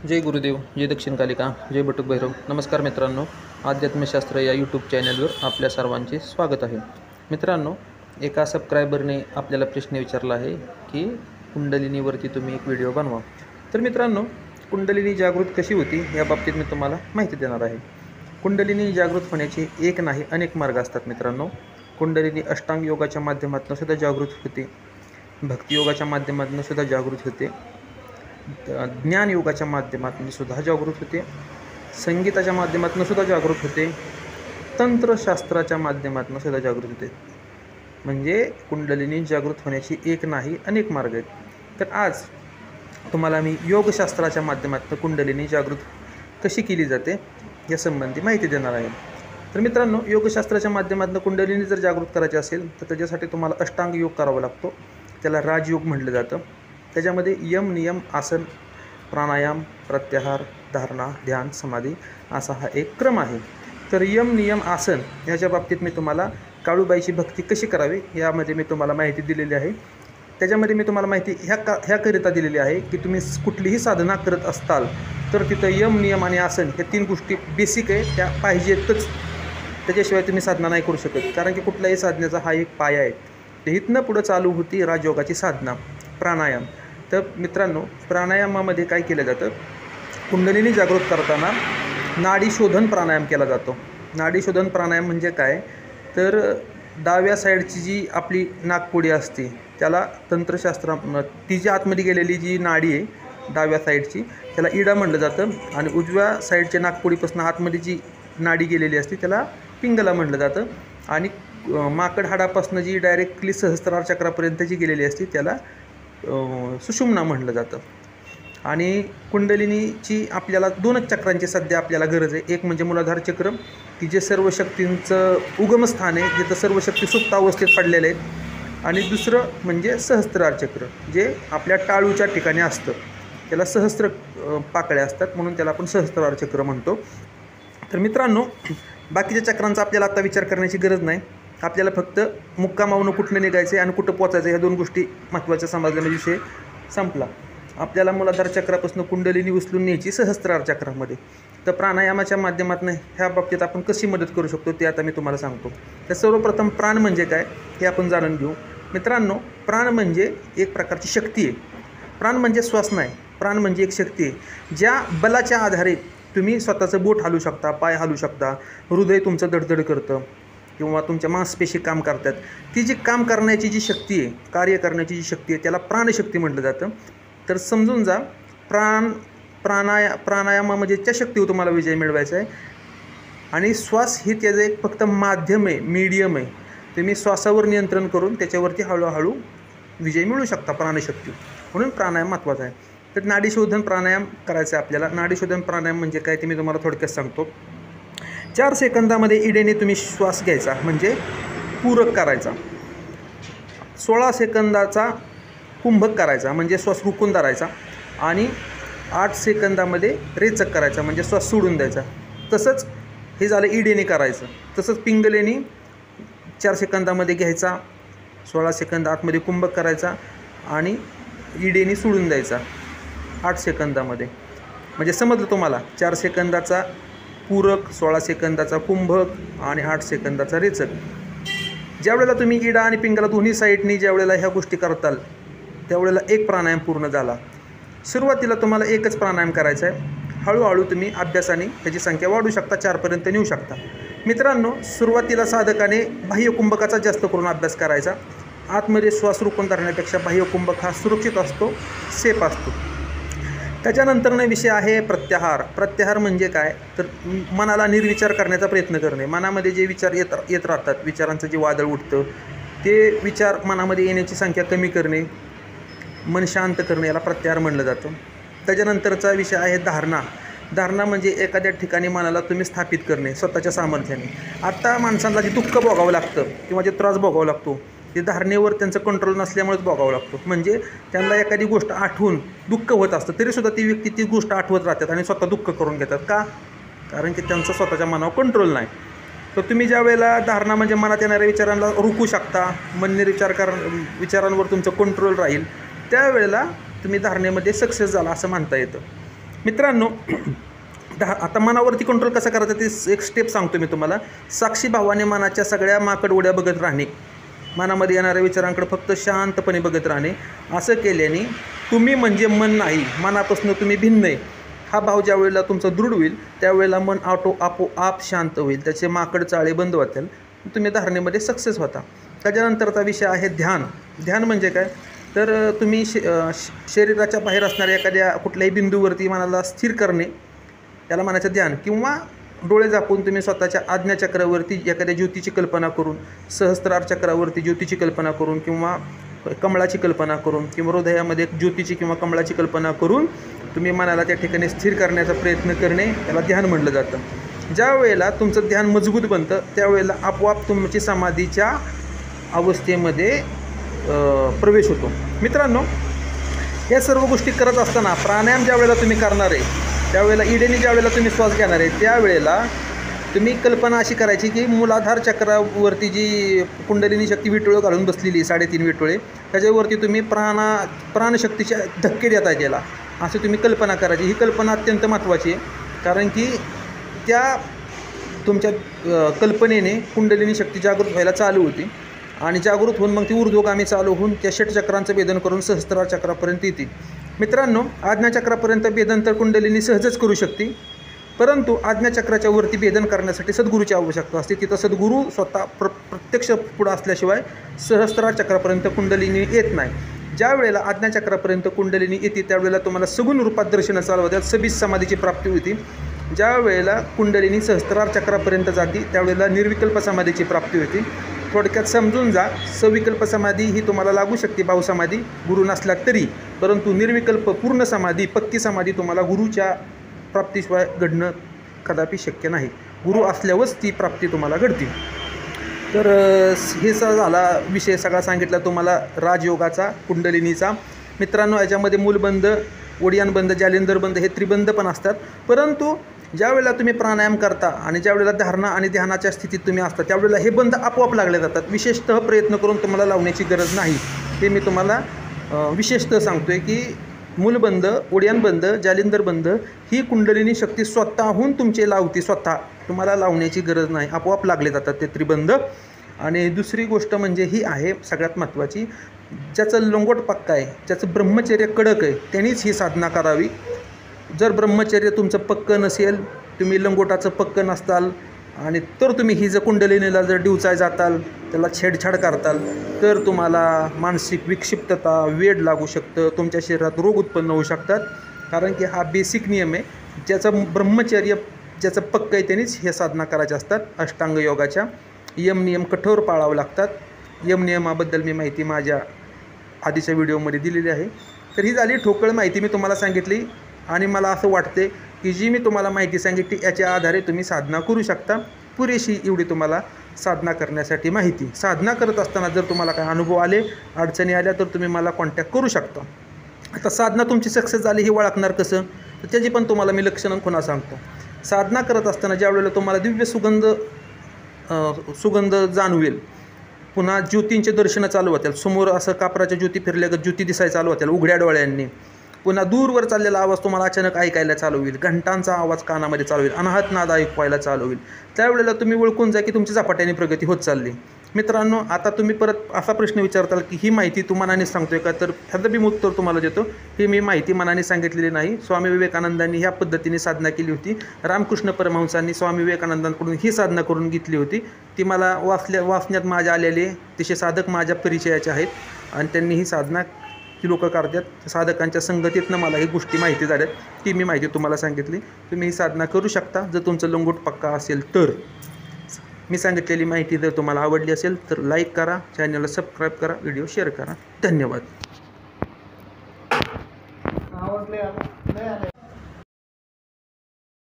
जय गुरुदेव, जय दक्षिण कालिका, जय बटुक भैरव. नमस्कार मित्रांनो, अध्यात्मशास्त्र या यूट्यूब चॅनलवर आपल्या सर्वांचे स्वागत आहे. मित्रांनो, एका सबस्क्रायबरने आपल्याला प्रश्न विचारला आहे की कुंडलिनीवरती तुम्ही एक व्हिडिओ बनवा. तर मित्रांनो, कुंडलिनी जागृत कशी होती या बाबतीत मी तुम्हाला माहिती देणार आहे. कुंडलिनी जागृत होण्याचे एक नाही अनेक मार्ग असतात मित्रांनो. कुंडलिनी अष्टांग योगाच्या माध्यमातून सुद्धा जागृत होते, भक्तियोगाच्या माध्यमातून सुद्धा जागृत होते, ज्ञान योगाच्या माध्यमातून सुद्धा जागृत होते, संगीताच्या माध्यमातून सुद्धा जागृत होते, तंत्रशास्त्राच्या माध्यमातून सुद्धा जागृत होते. म्हणजे कुंडलिनी जागृत होण्याची एक नाही अनेक मार्ग आहेत. तर आज तुम्हाला मी योगशास्त्राच्या माध्यमातून कुंडलिनी जागृत कशी केली जाते या संबंधी माहिती देणार आहे. तर मित्रांनो, योगशास्त्राच्या माध्यमातून कुंडलिनी जर जागृत करायची असेल तर त्याच्यासाठी तुम्हाला अष्टांग योग करावा लागतो. त्याला राजयोग म्हटलं जातं. त्याच्यामध्ये यम, नियम, आसन, प्राणायाम, प्रत्याहार, धारणा, ध्यान, समाधी असा हा एक क्रम आहे. तर यम, नियम, आसन ह्याच्या बाबतीत मी तुम्हाला काळूबाईची भक्ती कशी करावी यामध्ये मी तुम्हाला माहिती दिलेली आहे. त्याच्यामध्ये मी तुम्हाला माहिती ह्याकरिता दिलेली आहे की तुम्ही कुठलीही साधना करत असताल तर तिथं यम, नियम आणि आसन हे तीन गोष्टी बेसिक आहे, त्या पाहिजेतच. त्याच्याशिवाय तुम्ही साधना नाही करू शकत, कारण की कुठल्याही साधनेचा हा एक पाया आहे. तर इथनं पुढं चालू होती राजयोगाची साधना, प्राणायाम. तर मित्रांनो, प्राणायामामध्ये काय केलं जातं, कुंडलिनी जागृत करताना नाडी शोधन प्राणायाम केला जातो. नाडी शोधन प्राणायाम म्हणजे काय, तर डाव्या साईडची जी आपली नाकपुडी असते त्याला तंत्रशास्त्र, ती जी आतमध्ये गेलेली जी नाडी आहे डाव्या साईडची त्याला इडा म्हटलं जातं, आणि उजव्या साईडच्या नाकपुडीपासून आतमध्ये जी नाडी गेलेली असते त्याला पिंगला म्हटलं जातं, आणि माकड हाडापासून जी डायरेक्टली सहस्त्रार चक्रापर्यंत जी गेलेली असते त्याला सुषुम्ना म्हटलं जातं. आणि कुंडलिनीची आपल्याला दोनच चक्रांची सध्या आपल्याला गरज आहे. एक म्हणजे मूलाधार चक्र, की जे सर्व शक्तींचं उगमस्थान आहे, जिथं सर्व शक्ती सुप्त अवस्थेत पडलेले आहेत, आणि दुसरं म्हणजे सहस्त्रार चक्र, जे आपल्या टाळूच्या ठिकाणी असतं. त्याला सहस्त्र पाकळ्या असतात म्हणून त्याला आपण सहस्त्रार चक्र म्हणतो. तर मित्रांनो, बाकीच्या चक्रांचा आपल्याला आता विचार करण्याची गरज नाही. आपल्याला फक्त मुक्कामावून कुठनं निघायचं आहे आणि कुठं पोचायचं ह्या दोन गोष्टी महत्त्वाच्या समजल्याने विषय संपला. आपल्याला मूलाधार चक्रापासून कुंडलिनी उचलून न्यायची सहस्त्रार चक्रामध्ये. तर प्राणायामाच्या माध्यमातून ह्या बाबतीत आपण कशी मदत करू शकतो ते आता मी तुम्हाला सांगतो. तर सर्वप्रथम प्राण म्हणजे काय हे आपण जाणून घेऊ. मित्रांनो, प्राण म्हणजे एक प्रकारची शक्ती आहे. प्राण म्हणजे श्वास नाही, प्राण म्हणजे एक शक्ती आहे ज्या बलाच्या आधारे तुम्ही स्वतःचं बोट हलवू शकता, पाय हलवू शकता, हृदय तुमचं धडधड करतं किंवा तुमच्या मांसपेशी काम करतात. ती जी काम करण्याची जी शक्ती आहे, कार्य करण्याची जी शक्ती आहे त्याला प्राणशक्ती म्हटलं जातं. तर समजून जा, प्राणायामामध्ये त्या शक्तीवर तुम्हाला विजय मिळवायचा आहे. आणि श्वास ही त्याचं एक फक्त माध्यम आहे, मीडियम आहे. तुम्ही श्वासावर नियंत्रण करून त्याच्यावरती हळूहळू विजय मिळू शकता प्राणशक्ती. म्हणून प्राणायाम महत्त्वाचा आहे. तर नाडीशोधन प्राणायाम करायचं आहे आपल्याला. नाडीशोधन प्राणायाम म्हणजे काय ते मी तुम्हाला थोडक्यात सांगतो. 4 सेकंदामध्ये इडेने तुम्ही श्वास घ्यायचा म्हणजे पूरक करायचा. 16 सेकंदाचा कुंभक करायचा म्हणजे श्वास रोखून धरायचा, आणि 8 सेकंदामध्ये रेचक करायचा म्हणजे श्वास सोडून द्यायचा. तसंच हे झालं इडेने करायचं. तसंच पिंगलेने 4 सेकंदामध्ये घ्यायचा, 16 सेकंद आतमध्ये कुंभक करायचा, आणि इडेने सोडून द्यायचा 8 सेकंदामध्ये. म्हणजे समजलं तुम्हाला, 4 सेकंदाचा पूरक, 16 सेकंदाचा कुंभक आणि 8 सेकंदाचा रेचक. ज्यावेळेला तुम्ही इडा आणि पिंगला दोन्ही साईडनी ज्यावेळेला ह्या गोष्टी करताल त्यावेळेला एक प्राणायाम पूर्ण झाला. सुरुवातीला तुम्हाला एकच प्राणायाम करायचा आहे. हळूहळू तुम्ही अभ्यासाने त्याची संख्या वाढवू शकता, 4पर्यंत नेऊ शकता. मित्रांनो, सुरुवातीला साधकाने बाह्य कुंभकाचा जास्त करून अभ्यास करायचा. आतमध्ये श्वास रोखून धरण्यापेक्षा बाह्य कुंभक हा सुरक्षित असतो, सेफ असतो. त्याच्यानंतरनं विषय आहे प्रत्याहार. प्रत्याहार म्हणजे काय, तर मनाला निर्विचार करण्याचा प्रयत्न करणे. मनामध्ये जे विचार येत राहतात, विचारांचं जे वादळ उठतं ते विचार मनामध्ये येण्याची संख्या कमी करणे, मन शांत करणे, याला प्रत्याहार म्हणलं जातं. त्याच्यानंतरचा विषय आहे धारणा. धारणा म्हणजे एखाद्या ठिकाणी मनाला तुम्ही स्थापित करणे स्वतःच्या सामर्थ्याने. आत्ता माणसांना जे दुःख भोगावं लागतं किंवा जे त्रास भोगावा लागतो ते धारणेवर त्यांचं कंट्रोल नसल्यामुळेच भोगावं लागतो. म्हणजे त्यांना एखादी गोष्ट आठवून दुःख होत असतं तरीसुद्धा ती व्यक्ती ती गोष्ट आठवत राहतात आणि स्वतः दुःख करून घेतात. का? कारण की त्यांचं स्वतःच्या मनावर कंट्रोल नाही. तर तुम्ही ज्या वेळेला धारणा म्हणजे मनात येणाऱ्या विचारांना रोखू शकता, विचारांवर तुमचं कंट्रोल राहील, त्यावेळेला तुम्ही धारणेमध्ये सक्सेस झाला असं म्हणता येतं. मित्रांनो, आता मनावरती कंट्रोल कसा करायचा ते एक स्टेप सांगतो मी तुम्हाला. साक्षी भावाने मनाच्या सगळ्या माकड उड्या बघत राहणे, मनामध्ये येणाऱ्या विचारांकडे फक्त शांतपणे बघत राहणे. असं केल्याने तुम्ही म्हणजे मन नाही, मनापासून तुम्ही भिन्न आहे हा भाव ज्या वेळेला तुमचा दृढ होईल त्यावेळेला मन आपोआप शांत होईल, त्याचे माकड चाळे बंद होतील, तुम्ही धारणेमध्ये सक्सेस होता. त्याच्यानंतरचा विषय आहे ध्यान. ध्यान म्हणजे काय तर तुम्ही शरीराच्या बाहेर असणाऱ्या एखाद्या कुठल्याही बिंदूवरती मनाला स्थिर करणे, त्याला म्हणायचं ध्यान. किंवा डोळे झाकून तुम्ही स्वतःच्या आज्ञाचक्रावरती एखाद्या ज्योतीची कल्पना करून, सहस्त्रार चक्रावरती ज्योतीची कल्पना करून, किंवा कमळाची कल्पना करून, किंवा हृदयामध्ये एक ज्योतीची किंवा कमळाची कल्पना करून तुम्ही मनाला त्या ठिकाणी स्थिर करण्याचा प्रयत्न करणे, त्याला ध्यान म्हटलं जातं. ज्या वेळेला तुमचं ध्यान मजबूत बनतं त्यावेळेला आपोआप तुमची समाधीच्या अवस्थेमध्ये प्रवेश होतो. मित्रांनो, या सर्व गोष्टी करत असताना प्राणायाम ज्या वेळेला तुम्ही करणार आहे त्यावेळेला इडेने ज्या वेळेला तुम्ही श्वास घेणार आहे त्यावेळेला तुम्ही कल्पना अशी करायची की मूलाधार चक्रावरती जी कुंडलिनी शक्ती विटोळं घालून बसलेली 3.5 विटोळे, त्याच्यावरती तुम्ही प्राणशक्तीच्या धक्के देता त्याला, अशी तुम्ही कल्पना करायची. ही कल्पना अत्यंत महत्त्वाची आहे, कारण की त्या तुमच्या कल्पनेने कुंडलिनी शक्ती जागृत व्हायला चालू होती आणि जागृत होऊन मग ती ऊर्ध्वगामी चालू होऊन त्या षटचक्रांचं भेदन करून सहस्त्रार चक्रापर्यंत येते. मित्रांनो, आज्ञाचक्रापर्यंत भेदन तर कुंडलिनी सहजच करू शकते, परंतु आज्ञाचक्राच्या वरती भेदन करण्यासाठी सद्गुरूची आवश्यकता असते. तिथं सद्गुरू स्वतः प्रत्यक्ष पुढं असल्याशिवाय सहस्त्रार चक्रापर्यंत कुंडलिनी येत नाही. ज्या वेळेला आज्ञाचक्रापर्यंत कुंडलिनी येते त्यावेळेला तुम्हाला सगुण रूपात दर्शनं चालू होतात, सबीज समाधीची प्राप्ती होती. ज्या वेळेला कुंडलिनी सहस्त्रार चक्रापर्यंत जाते त्यावेळेला निर्विकल्प समाधीची प्राप्ती होती. थोडक्यात समजून जा, सविकल्प समाधी ही तुम्हाला लागू शकते भाव समाधी गुरु नसला तरी, परंतु निर्विकल्प पूर्ण समाधी पक्की समाधी तुम्हाला गुरुच्या प्राप्तीशिवाय घडणं कदापि शक्य नाही. गुरु असल्यावरच ती प्राप्ती तुम्हाला घडते. तर हे झाला विषय सगळा सांगितला तुम्हाला राजयोगाचा, कुंडलिनीचा. मित्रांनो, याच्यामध्ये मूलबंध, ओडियानबंध, जालिंदरबंध हे त्रिबंध पण असतात. परंतु ज्या वेळेला तुम्ही प्राणायाम करता आणि ज्या वेळेला धारणा आणि ध्यानाच्या स्थितीत तुम्ही असता त्यावेळेला हे बंध आपोआप लागले जातात. विशेषतः प्रयत्न करून तुम्हाला लावण्याची गरज नाही, हे मी तुम्हाला विशेषतः सांगतो आहे की मूलबंध, ओडियानबंध, जालिंदरबंध ही कुंडलिनी शक्ती स्वतःहून तुमचे लावते, स्वतः तुम्हाला लावण्याची गरज नाही, आपोआप लागले जातात ते त्रिबंध. आणि दुसरी गोष्ट म्हणजे ही आहे सगळ्यात महत्त्वाची, ज्याचं लंगोट पक्का आहे, ज्याचं ब्रह्मचर्य कडक आहे त्यांनीच ही साधना करावी. जर ब्रह्मचर्य तुमचं पक्कं नसेल, तुम्ही लंगोटाचं पक्कं नसताल आणि तर तुम्ही ही जर कुंडलिनीला जर डिवचाय जाताल, त्याला छेडछाड करताल, तर तुम्हाला मानसिक विक्षिप्तता, वेड लागू शकतं, तुमच्या शरीरात रोग उत्पन्न होऊ शकतात. कारण की हा बेसिक नियम आहे, ज्याचं ब्रह्मचर्य ज्याचं पक्कं आहे त्यांनीच हे साधना करायच्या असतात. अष्टांग योगाच्या यमनियम कठोर पाळावं लागतात. यमनियमाबद्दल मी माहिती माझ्या आधीच्या व्हिडिओमध्ये दिलेली आहे. तर ही झाली ठोकळ माहिती मी तुम्हाला सांगितली आणि मला असं वाटते की जी मी तुम्हाला माहिती सांगितली याच्या आधारे तुम्ही साधना करू शकता. पुरेशी एवढी तुम्हाला साधना करण्यासाठी माहिती. साधना करत असताना जर तुम्हाला काही अनुभव आले, अडचणी आल्या तर तुम्ही मला कॉन्टॅक्ट करू शकता. आता साधना तुमची सक्सेस झाली हे ओळखणार कसं, तर त्याची पण तुम्हाला मी लक्षणं पुन्हा सांगतो. साधना करत असताना ज्या वेळेला तुम्हाला दिव्य सुगंध जाणवेल, पुन्हा ज्योतींचे दर्शनं चालू होतील, समोर असं कापराच्या ज्योती फिरल्यागत ज्योती दिसायला चालू होतील उघड्या डोळ्यांनी, पुन्हा दूरवर चाललेला आवाज तुम्हाला अचानक ऐकायला चालू होईल, घंटांचा आवाज कानामध्ये चालू होईल, अनाहत नाद ऐकवायला चालू होईल. त्यावेळेला तुम्ही ओळखून जा की तुमची झपाट्याने प्रगती होत चालली. मित्रांनो, आता तुम्ही परत असा प्रश्न विचारताल की ही माहिती तू मनाने सांगतोय का, तर ह्याचं मी उत्तर तुम्हाला देतो. ही मी माहिती मनाने सांगितलेली नाही. स्वामी विवेकानंदांनी ह्या पद्धतीने साधना केली होती. रामकृष्ण परमहंसांनी स्वामी विवेकानंदांकडून ही साधना करून घेतली होती. ती मला वाचण्यात माझ्या आलेले तिचे साधक माझ्या परिचयाचे आहेत आणि त्यांनी ही साधना ही लोकं करतात. साधकांच्या संगतीतनं मला ही गोष्टी माहिती झाल्यात, ती मी माहिती तुम्हाला सांगितली. तुम्ही ही साधना करू शकता जर तुमचं लंगोट पक्का असेल तर. मी सांगितलेली माहिती जर तुम्हाला आवडली असेल तर लाईक करा, चॅनलला सबस्क्राईब करा, व्हिडिओ शेअर करा. धन्यवाद.